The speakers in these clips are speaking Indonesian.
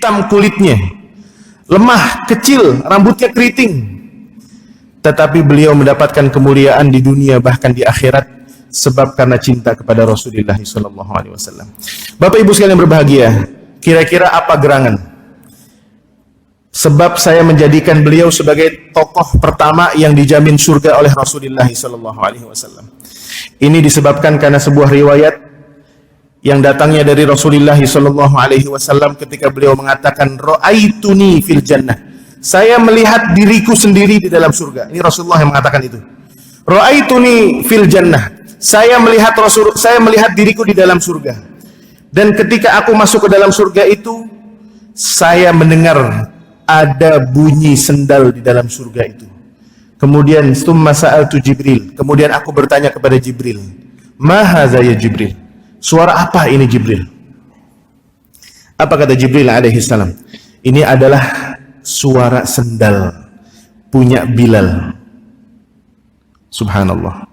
hitam kulitnya, lemah, kecil, rambutnya keriting, tetapi beliau mendapatkan kemuliaan di dunia bahkan di akhirat sebab karena cinta kepada Rasulullah SAW. Bapak Ibu sekalian berbahagia, kira-kira apa gerangan? Sebab saya menjadikan beliau sebagai tokoh pertama yang dijamin surga oleh Rasulullah SAW. Ini disebabkan karena sebuah riwayat yang datangnya dari Rasulullah SAW ketika beliau mengatakan, "Ra'aituni fil jannah." Saya melihat diriku sendiri di dalam surga. Ini Rasulullah yang mengatakan itu. "Ra'aituni fil jannah." Saya melihat diriku di dalam surga. Dan ketika aku masuk ke dalam surga itu, saya mendengar ada bunyi sendal di dalam surga itu. Kemudian summa sa'altu Jibril. Kemudian aku bertanya kepada Jibril, "Ma hadza ya Jibril?" Suara apa ini Jibril? Apa kata Jibril alaihi salam? Ini adalah suara sendal punya Bilal. Subhanallah.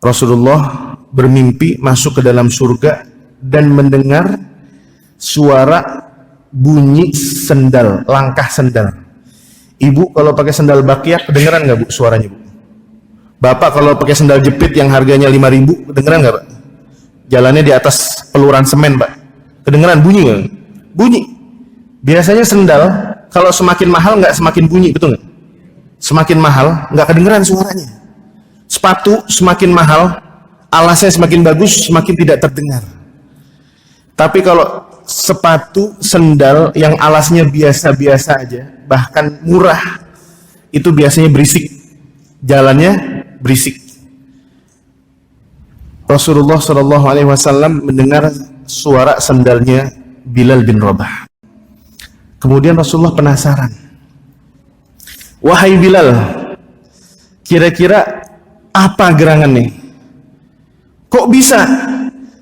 Rasulullah bermimpi masuk ke dalam surga dan mendengar suara bunyi sendal, langkah sendal. Ibu kalau pakai sendal bakyak kedengeran nggak Bu suaranya Bu? Bapak kalau pakai sendal jepit yang harganya 5.000 kedengeran nggak Pak? Jalannya di atas peluran semen Pak, kedengeran bunyi nggak? Bunyi. Biasanya sendal kalau semakin mahal nggak semakin bunyi, betul nggak? Semakin mahal nggak kedengeran suaranya. Sepatu semakin mahal, alasnya semakin bagus, semakin tidak terdengar. Tapi kalau sepatu, sendal yang alasnya biasa-biasa aja, bahkan murah, itu biasanya berisik, jalannya berisik. Rasulullah SAW mendengar suara sendalnya Bilal bin Rabah. Kemudian Rasulullah penasaran, "Wahai Bilal, kira-kira apa gerangannya? Kok bisa?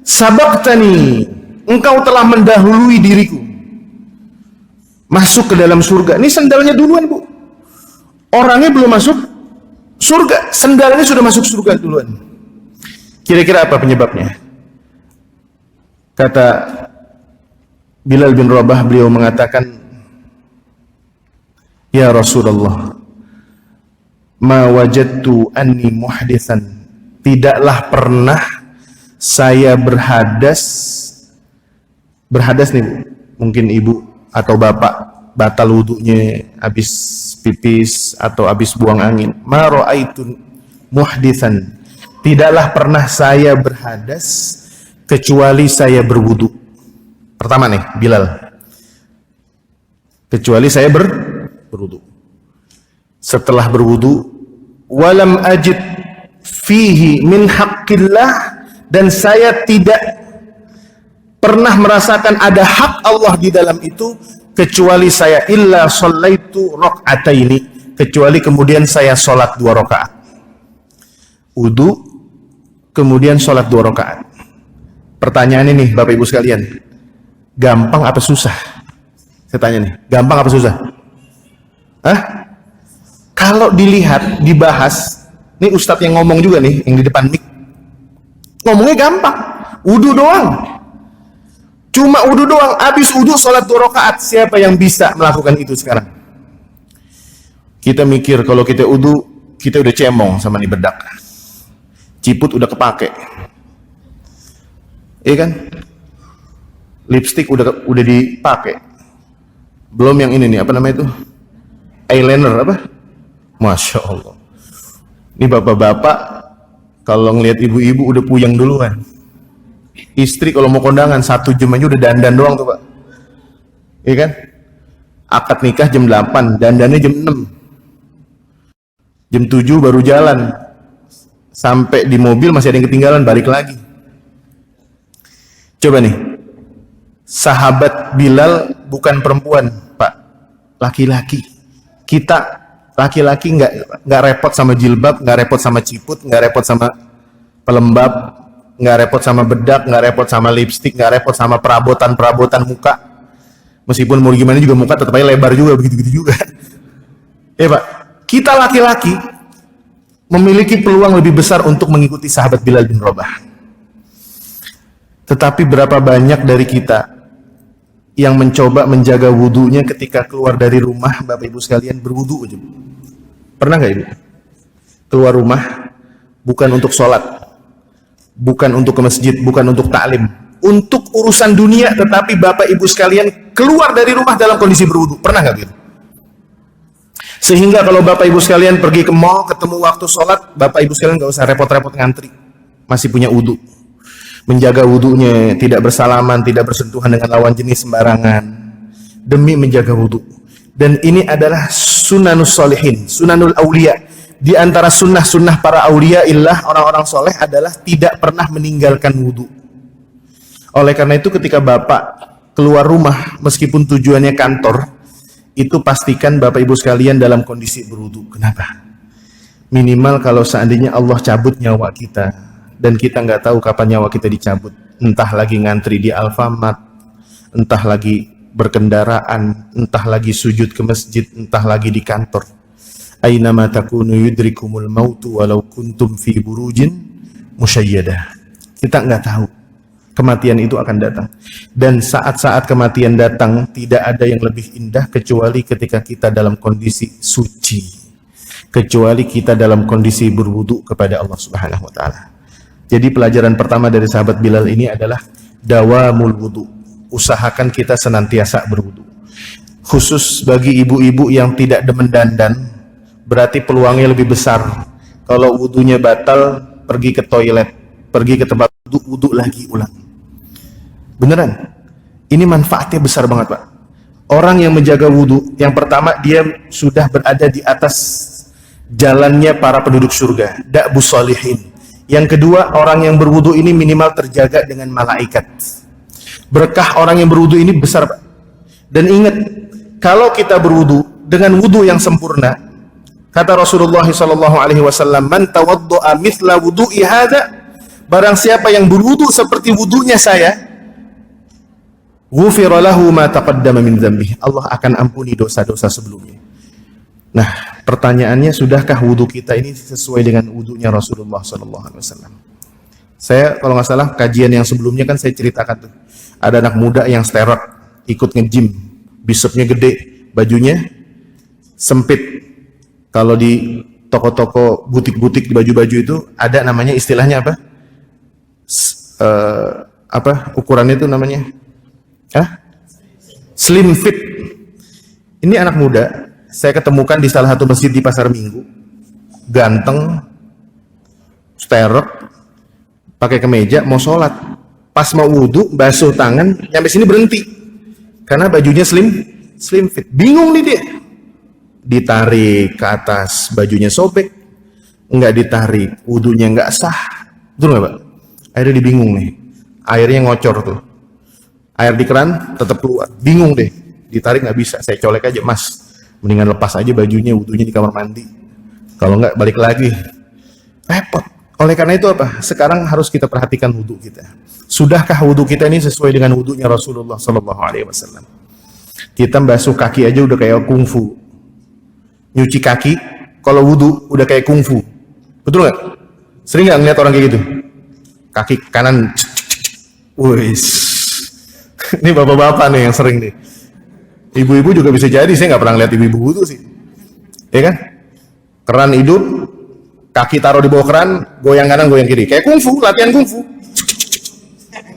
Sabaqtani, engkau telah mendahului diriku masuk ke dalam surga." Ini sendalnya duluan Bu, orangnya belum masuk surga, sendalnya sudah masuk surga duluan. Kira-kira apa penyebabnya? Kata Bilal bin Rabah, beliau mengatakan, "Ya Rasulullah, ma wajadtu anni muhditsan." Tidaklah pernah saya berhadas nih Bu. Mungkin ibu atau bapak batal wudunya habis pipis atau habis buang angin. Ma ra'aitu muhditsan. Tidaklah pernah saya berhadas kecuali saya berwudu. Pertama nih Bilal, kecuali saya berwudu. Setelah berwudu, walam ajid fihi min haqqillah, dan saya tidak pernah merasakan ada hak Allah di dalam itu kecuali saya illa shallaitu raq'ataini, kecuali kemudian saya sholat 2 rakaat. Wudu kemudian sholat 2 rakaat. Pertanyaan ini Bapak Ibu sekalian, gampang apa susah? Saya tanya nih, gampang apa susah? Hah? Kalau dilihat, dibahas, ini Ustadz yang ngomong juga nih, yang di depan mic, ngomongnya gampang, wudu doang. Cuma wudu doang, habis wudu sholat 2 rakaat. Siapa yang bisa melakukan itu sekarang? Kita mikir kalau kita wudu, kita udah cemong sama nih bedak. Ciput udah kepake. Iya kan? Lipstick udah dipakai. Belum yang ini nih, apa namanya itu? Eyeliner apa? Masya Allah. Ini bapak-bapak kalau ngelihat ibu-ibu udah puyeng duluan. Istri kalau mau kondangan 1 jam aja udah dandan doang tuh Pak. Iya kan? Akad nikah jam 8, dandannya jam 6. Jam 7 baru jalan. Sampai di mobil masih ada yang ketinggalan, balik lagi. Coba nih, sahabat Bilal bukan perempuan Pak, laki-laki. Kita laki-laki nggak repot sama jilbab, nggak repot sama ciput, nggak repot sama pelembab, nggak repot sama bedak, nggak repot sama lipstik, nggak repot sama perabotan muka. Meskipun mau gimana juga muka tetap aja lebar juga, begitu-begitu juga. Pak, kita laki-laki memiliki peluang lebih besar untuk mengikuti sahabat Bilal bin Rabah. Tetapi berapa banyak dari kita yang mencoba menjaga wudunya ketika keluar dari rumah, Bapak Ibu sekalian, berwudu aja. Pernah nggak Ibu? Keluar rumah bukan untuk sholat, bukan untuk ke masjid, bukan untuk taklim, untuk urusan dunia, tetapi Bapak Ibu sekalian keluar dari rumah dalam kondisi berwudu. Pernah nggak gitu? Sehingga kalau Bapak Ibu sekalian pergi ke mall, ketemu waktu sholat, Bapak Ibu sekalian nggak usah repot-repot ngantri, masih punya wudu. Menjaga wudunya, tidak bersalaman, tidak bersentuhan dengan lawan jenis sembarangan, demi menjaga wudu. Dan ini adalah sunanus solihin, sunanul aulia. Di antara sunnah-sunnah para aulia illah, orang-orang soleh, adalah tidak pernah meninggalkan wudu. Oleh karena itu ketika Bapak keluar rumah, meskipun tujuannya kantor, itu pastikan Bapak Ibu sekalian dalam kondisi berwudu. Kenapa? Minimal kalau seandainya Allah cabut nyawa kita, dan kita nggak tahu kapan nyawa kita dicabut, entah lagi ngantri di Alfamart, entah lagi berkendaraan, entah lagi sujud ke masjid, entah lagi di kantor. Ainama takunu yudrikumul mautu walau kuntum fi burujin musyayyadah. Kita nggak tahu kematian itu akan datang, dan saat-saat kematian datang tidak ada yang lebih indah kecuali ketika kita dalam kondisi suci, kecuali kita dalam kondisi berwudu kepada Allah Subhanahu wa taala. Jadi pelajaran pertama dari sahabat Bilal ini adalah dawamul wudu. Usahakan kita senantiasa berwudu. Khusus bagi ibu-ibu yang tidak demen dandan, berarti peluangnya lebih besar. Kalau wudunya batal, pergi ke toilet, pergi ke tempat wudu lagi, ulang. Beneran. Ini manfaatnya besar banget, Pak. Orang yang menjaga wudu, yang pertama dia sudah berada di atas jalannya para penduduk surga, da'bus sholihin. Yang kedua, orang yang berwudu ini minimal terjaga dengan malaikat. Berkah orang yang berwudu ini besar, Pak. Dan ingat, kalau kita berwudu dengan wudu yang sempurna, kata Rasulullah SAW, man tawaddu'a mithla wudu'i hadza, barang siapa yang berwudu seperti wudunya saya, ghufira lahu ma taqaddama min dzambihi, Allah akan ampuni dosa-dosa sebelumnya. Nah, pertanyaannya, sudahkah wudu kita ini sesuai dengan wudunya Rasulullah SAW? Saya kalau nggak salah kajian yang sebelumnya kan saya ceritakan tuh, ada anak muda yang sterot, ikut nge-gym, bicepsnya gede, bajunya sempit. Kalau di toko-toko, butik-butik di baju-baju itu ada namanya, istilahnya apa? Ukurannya itu namanya? Slim fit. Ini anak muda saya ketemukan di salah satu masjid di Pasar Minggu, ganteng, sterot, pakai kemeja, mau sholat. Pas mau wudu, basuh tangan, nyampe sini berhenti, karena bajunya slim fit. Bingung nih dia, ditarik ke atas, bajunya sobek, nggak ditarik, wudunya nggak sah. Betul nggak, Pak? Akhirnya dia bingung nih, airnya ngocor tuh, air di keran tetap keluar, bingung deh, ditarik nggak bisa. Saya colek aja, Mas, mendingan lepas aja bajunya, wudunya di kamar mandi, kalau nggak balik lagi, repot. Oleh karena itu apa? Sekarang harus kita perhatikan wudu kita. Sudahkah wudu kita ini sesuai dengan wudunya Rasulullah SAW? Kita basuh kaki aja udah kayak kungfu, nyuci kaki kalau wudu udah kayak kungfu, betul nggak? Sering nggak ngeliat orang kayak gitu? Kaki kanan, wis. Ini bapak-bapak nih yang sering nih. Ibu-ibu juga bisa jadi, saya nggak pernah lihat ibu-ibu wudu sih, ya kan? Keran hidup, kaki taruh di bawah keran, goyang kanan, goyang kiri, kayak kungfu, latihan kungfu.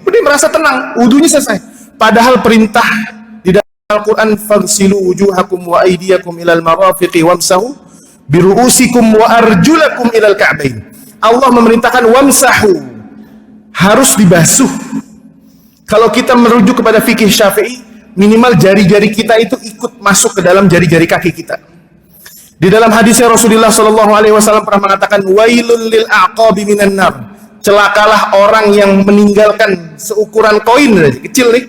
Dia merasa tenang, wudunya selesai. Padahal perintah di dalam Al-Quran, faghsilu wujuhakum wa aydiyakum ilal marafiqi wamsahu biru'usikum wa arjulakum ilal ka'bain. Allah memerintahkan wamsahu, harus dibasuh. Kalau kita merujuk kepada fikih Syafi'i, minimal jari-jari kita itu ikut masuk ke dalam jari-jari kaki kita. Di dalam hadisnya Rasulullah SAW pernah mengatakan, wailul lil a'qabi minan nar, celakalah orang yang meninggalkan seukuran koin kecil nih,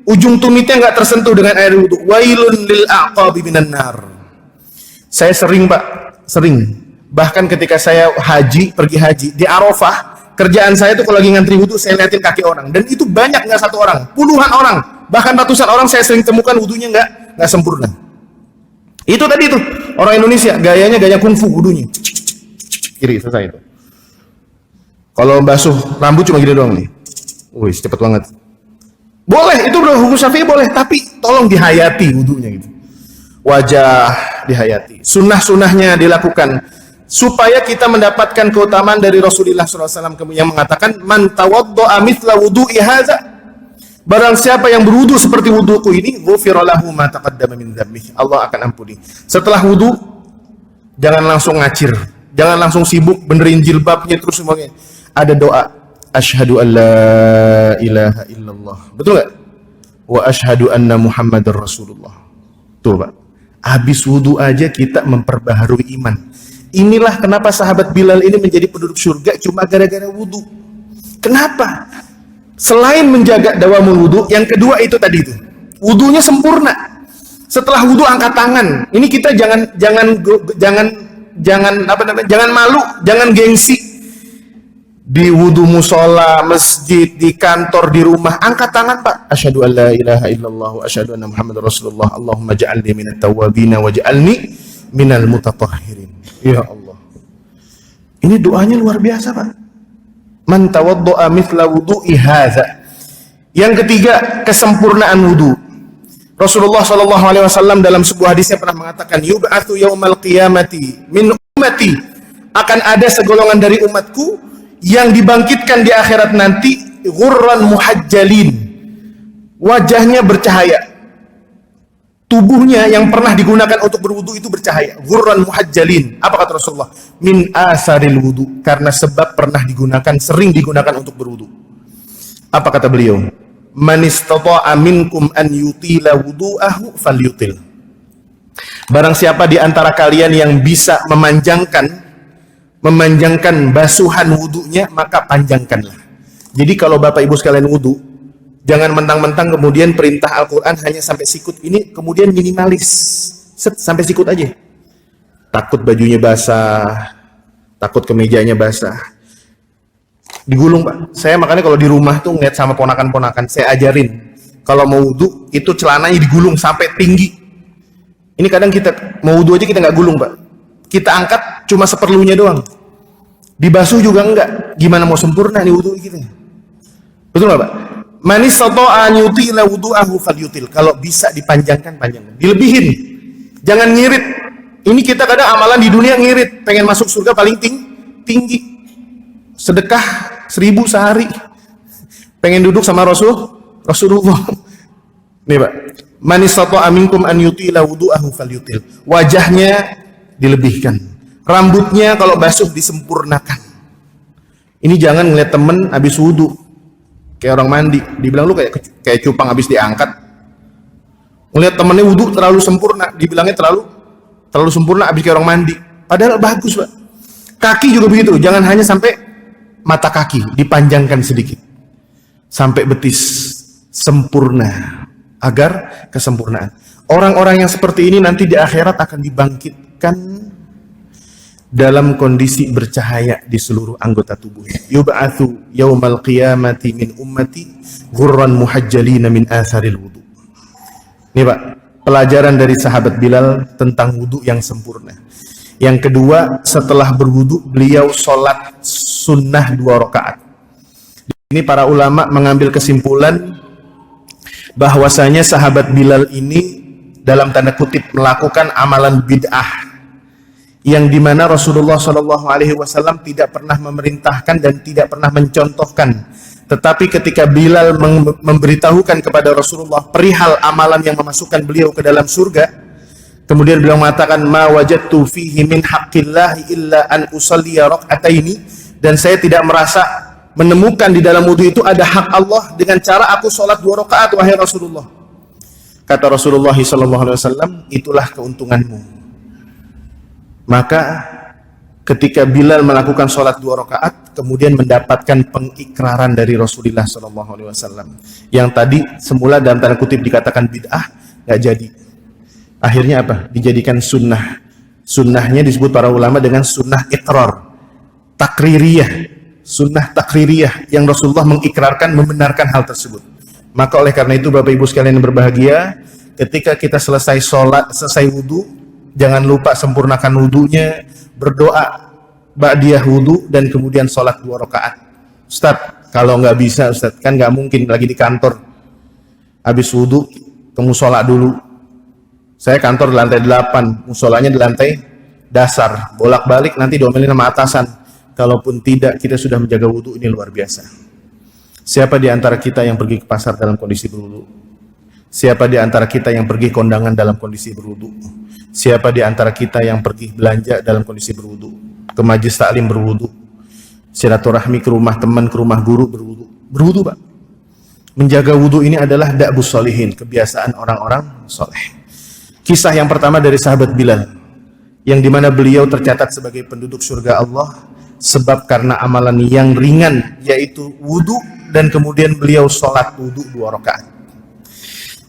ujung tumitnya nggak tersentuh dengan air wudu. Wailul lil a'qabi minan nar. Saya sering, Pak, sering. Bahkan ketika saya pergi haji di Arafah, kerjaan saya tuh kalau lagi ngantri wudu, saya liatin kaki orang, dan itu banyak, nggak satu orang, puluhan orang, bahkan ratusan orang saya sering temukan wudunya nggak sempurna. Itu tadi tuh orang Indonesia, gayanya gaya kungfu, wudunya kiri, selesai itu. Kalau basuh rambut cuma gini doang nih, wih cepet banget. Boleh, itu hukum Syafi'i boleh, tapi tolong dihayati wudunya gitu. Wajah dihayati, sunnah-sunnahnya dilakukan supaya kita mendapatkan keutamaan dari Rasulullah SAW yang mengatakan man tawaddo'a mithla wudu'i hadza, barang siapa yang berwudu seperti wuduku ini, ghufira lahu ma taqaddama min dzambihi, Allah akan ampuni. Setelah wudu jangan langsung ngacir, jangan langsung sibuk benerin jilbabnya terus semuanya. Ada doa, asyhadu an la ilaha illallah, betul nggak? Wa asyhadu anna muhammadar rasulullah. Tuh Pak, habis wudu aja kita memperbaharui iman. Inilah kenapa sahabat Bilal ini menjadi penduduk surga cuma gara-gara wudu. Kenapa? Selain menjaga dawamul wudu, yang kedua itu tadi itu, wudunya sempurna. Setelah wudu angkat tangan. Ini kita jangan malu, jangan gengsi. Di wudu musola, masjid, di kantor, di rumah, angkat tangan Pak. Asyhadu an la ilaha illallah wa asyhadu anna muhammadar rasulullah. Allahumma ja'alni minat tawwabin wa ja'alni minal mutatahhirin. Ya Allah. Ini doanya luar biasa Pak. Man tawaddo'a mithla wudu'i hadza. Yang ketiga, kesempurnaan wudu. Rasulullah SAW dalam sebuah hadisnya pernah mengatakan, yub'atsu yaumal qiyamati min ummati, akan ada segolongan dari umatku yang dibangkitkan di akhirat nanti, ghurran muhajjalin, wajahnya bercahaya, tubuhnya yang pernah digunakan untuk berwudu itu bercahaya. Ghurran muhajjalin, apa kata Rasulullah? Min asaril wudu, karena sebab pernah digunakan, sering digunakan untuk berwudu. Apa kata beliau? Man istata'a minkum an yutila wudu'ahu falyutil. Barang siapa di antara kalian yang bisa memanjangkan basuhan wudunya, maka panjangkanlah. Jadi kalau Bapak Ibu sekalian wudu, jangan mentang-mentang kemudian perintah Al-Quran hanya sampai sikut, ini kemudian minimalis, sampai sikut aja. Takut bajunya basah, takut kemejanya basah, digulung Pak. Saya makanya kalau di rumah tuh ngeliat sama ponakan-ponakan, saya ajarin kalau mau wudu itu celananya digulung sampai tinggi. Ini kadang kita mau wudu aja kita nggak gulung Pak, kita angkat cuma seperlunya doang, dibasuh juga enggak. Gimana mau sempurna nih wudu kita? Betul nggak Pak? Manis soto anyuti la wudu'ahu falyutil. Kalau bisa dipanjangkan, panjangkan, dilebihin, jangan ngirit. Ini kita kadang amalan di dunia ngirit, pengen masuk surga paling tinggi, sedekah 1000 sehari, pengen duduk sama Rasulullah. Nih Pak, manis soto aminkum anyuti la wudu'ahu falyutil. Wajahnya dilebihkan, rambutnya kalau basuh disempurnakan. Ini jangan ngeliat temen habis wudu kayak orang mandi, dibilang lu kayak cupang habis diangkat. Ngeliat temennya wudu terlalu sempurna, dibilangnya terlalu sempurna habis kayak orang mandi. Padahal bagus Pak. Kaki juga begitu, jangan hanya sampai mata kaki, dipanjangkan sedikit sampai betis, sempurna, agar kesempurnaan. Orang-orang yang seperti ini nanti di akhirat akan dibangkitkan dalam kondisi bercahaya di seluruh anggota tubuhnya. Yub'atsu yaumal qiyamati min ummati ghurran muhajjalina min atharil wudu. Ini Pak, pelajaran dari sahabat Bilal tentang wudu yang sempurna. Yang kedua, setelah berwudu beliau sholat sunnah 2 rakaat. Ini para ulama mengambil kesimpulan bahwasanya sahabat Bilal ini dalam tanda kutip melakukan amalan bid'ah, yang dimana Rasulullah SAW tidak pernah memerintahkan dan tidak pernah mencontohkan. Tetapi ketika Bilal memberitahukan kepada Rasulullah perihal amalan yang memasukkan beliau ke dalam surga, kemudian beliau mengatakan, ma wajadtu fihi min haqqillahi illa an usalliya rak'ataini, dan saya tidak merasa menemukan di dalam wudu itu ada hak Allah dengan cara aku sholat 2 rakaat wahai Rasulullah. Kata Rasulullah SAW, itulah keuntunganmu. Maka ketika Bilal melakukan sholat 2 rakaat, kemudian mendapatkan pengikraran dari Rasulullah SAW, yang tadi semula dalam tanda kutip dikatakan bid'ah, nggak jadi. Akhirnya apa? Dijadikan sunnah. Sunnahnya disebut para ulama dengan sunnah ikrar, takririyah, sunnah takririyah, yang Rasulullah mengikrarkan, membenarkan hal tersebut. Maka oleh karena itu Bapak Ibu sekalian yang berbahagia, ketika kita selesai sholat, selesai wudu, jangan lupa sempurnakan wudunya, berdoa ba'diyah wudu, dan kemudian sholat 2 rakaat. Ustaz, kalau nggak bisa Ustaz, kan nggak mungkin lagi di kantor, habis wudu ke musola dulu. Saya kantor di lantai 8, musolanya di lantai dasar, bolak-balik nanti diomelin sama atasan. Kalaupun tidak, kita sudah menjaga wudu, ini luar biasa. Siapa di antara kita yang pergi ke pasar dalam kondisi berwudu? Siapa di antara kita yang pergi kondangan dalam kondisi berwudu? Siapa di antara kita yang pergi belanja dalam kondisi berwudu? Ke majlis taklim berwudu? Silaturahmi ke rumah teman, ke rumah guru berwudu? Berwudu, Pak. Menjaga wudu ini adalah da'bus sholihin, kebiasaan orang-orang soleh. Kisah yang pertama dari sahabat Bilal, yang dimana beliau tercatat sebagai penduduk surga Allah sebab karena amalan yang ringan, yaitu wudu, dan kemudian beliau sholat wudu 2 rakaat.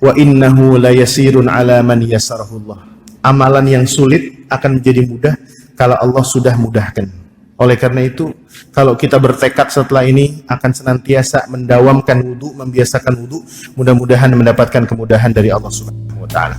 Wa innahu la yasirun ala man yasarahullah. Amalan yang sulit akan menjadi mudah kalau Allah sudah mudahkan. Oleh karena itu, kalau kita bertekad setelah ini akan senantiasa mendawamkan wudu, membiasakan wudu, mudah-mudahan mendapatkan kemudahan dari Allah Subhanahu wa taala.